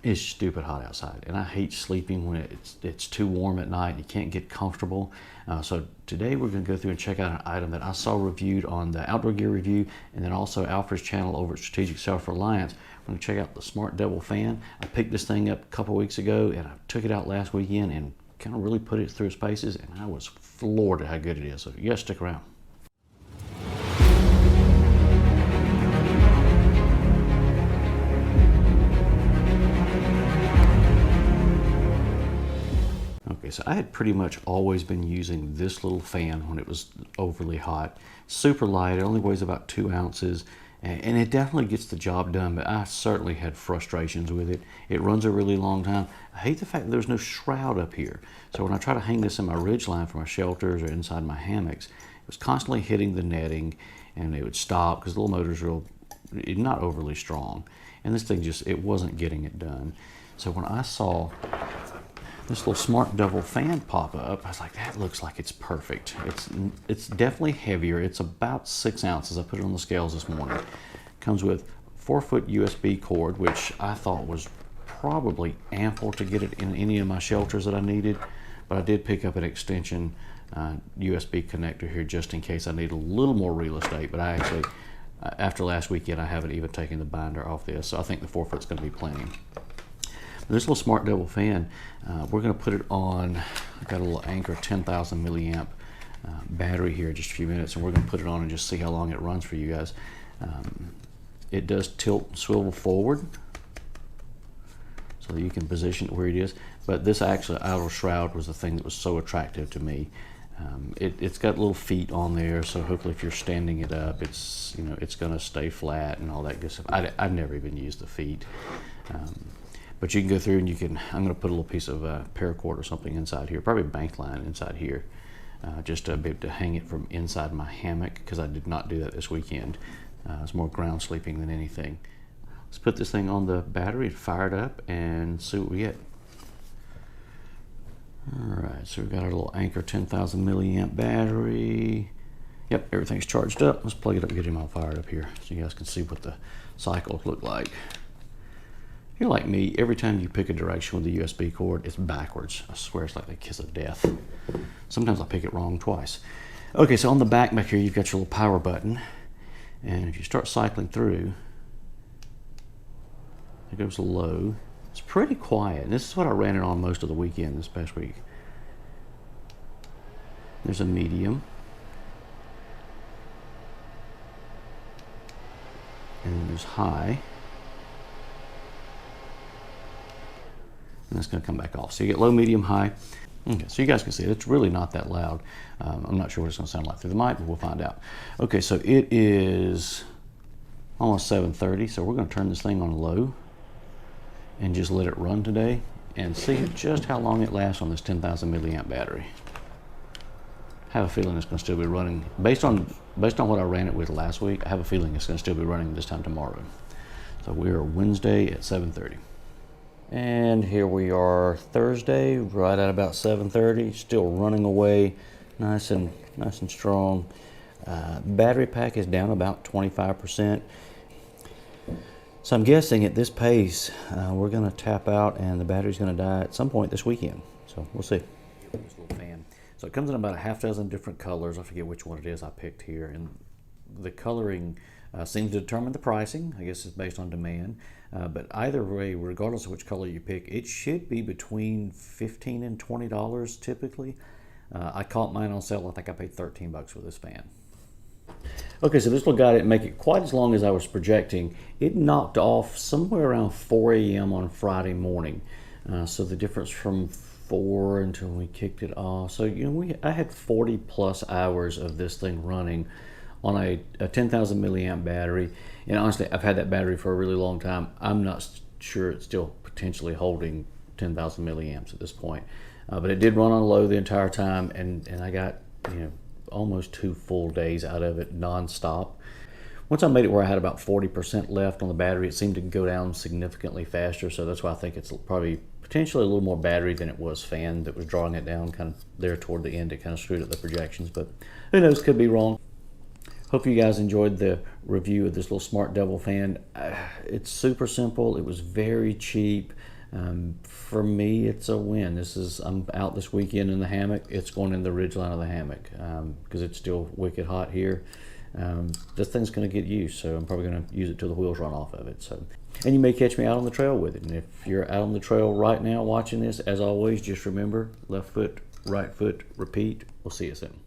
It's stupid hot outside, and I hate sleeping when it's too warm at night. You can't get comfortable. So today we're going to go through and check out an item that I saw reviewed on the Outdoor Gear Review, and then also Alfred's channel over at Strategic Self-Reliance. We're going to check out the SmartDevil Fan. I picked this thing up a couple weeks ago, and I took it out last weekend and kind of really put it through its paces, and I was floored at how good it is. So you guys stick around. Okay, so I had pretty much always been using this little fan when it was overly hot. Super light, it only weighs about 2 ounces, and it definitely gets the job done, but I certainly had frustrations with it. It runs a really long time. I hate the fact that there's no shroud up here. So when I try to hang this in my ridge line for my shelters or inside my hammocks, it was constantly hitting the netting, and it would stop because the little motor's not overly strong. And this thing it wasn't getting it done. So when I saw this little SmartDevil Fan pop up, I was like, that looks like it's perfect. It's definitely heavier. It's about 6 ounces. I put it on the scales this morning. Comes with 4-foot USB cord, which I thought was probably ample to get it in any of my shelters that I needed, but I did pick up an extension USB connector here just in case I need a little more real estate. But I actually, after last weekend, I haven't even taken the binder off this, so I think the 4-foot's going to be plenty. This little SmartDevil Fan, we're going to put it on, I've got a little Anchor 10,000 milliamp battery here in just a few minutes, and we're going to put it on and just see how long it runs for you guys. It does tilt and swivel forward so that you can position it where it is, but this actually outer shroud was the thing that was so attractive to me. It's got little feet on there, so hopefully if you're standing it up, it's going to stay flat and all that good stuff. I've never even used the feet. But you can go through and I'm going to put a little piece of paracord or something inside here, probably bank line inside here, just to be able to hang it from inside my hammock, because I did not do that this weekend. It's more ground sleeping than anything. Let's put this thing on the battery, fire it up, and see what we get. All right, so we've got our little Anchor 10,000 milliamp battery. Yep, everything's charged up. Let's plug it up and get him all fired up here so you guys can see what the cycles look like. If you're like me, every time you pick a direction with the USB cord, it's backwards. I swear it's like the kiss of death. Sometimes I pick it wrong twice. Okay, so on the back here, you've got your little power button. And if you start cycling through, it goes low. It's pretty quiet. And this is what I ran it on most of the weekend this past week. There's a medium. And then there's high. And that's going to come back off. So you get low, medium, high. Okay, so you guys can see it's really not that loud. I'm not sure what it's going to sound like through the mic, but we'll find out. Okay, so it is almost 7:30, so we're going to turn this thing on low and just let it run today and see just how long it lasts on this 10,000 milliamp battery. I have a feeling it's going to still be running. Based on what I ran it with last week, I have a feeling it's going to still be running this time tomorrow. So we're Wednesday at 7:30. And here we are Thursday, right at about 7:30, still running away, nice and strong. Battery pack is down about 25%. So I'm guessing at this pace, we're going to tap out and the battery's going to die at some point this weekend. So we'll see. This little fan. So it comes in about a half dozen different colors. I forget which one it is I picked here, and the coloring seems to determine the pricing. I guess it's based on demand. But either way, regardless of which color you pick, it should be between $15 and $20 typically. I caught mine on sale. I think I paid $13 for this fan. Okay, so this little guy didn't make it quite as long as I was projecting. It knocked off somewhere around 4 a.m. on Friday morning. So the difference from 4 until we kicked it off. So I had 40 plus hours of this thing running on a 10,000 milliamp battery. And honestly, I've had that battery for a really long time. I'm not sure it's still potentially holding 10,000 milliamps at this point. But it did run on low the entire time, and I got almost 2 full days out of it nonstop. Once I made it where I had about 40% left on the battery, it seemed to go down significantly faster. So that's why I think it's probably potentially a little more battery than it was fan that was drawing it down kind of there toward the end. It kind of screwed up the projections, but who knows, could be wrong. Hope you guys enjoyed the review of this little SmartDevil fan. It's super simple. It was very cheap. For me, it's a win. I'm out this weekend in the hammock. It's going in the ridgeline of the hammock because it's still wicked hot here. This thing's going to get used, so I'm probably going to use it till the wheels run off of it. So, and you may catch me out on the trail with it. And if you're out on the trail right now watching this, as always, just remember, left foot, right foot, repeat. We'll see you soon.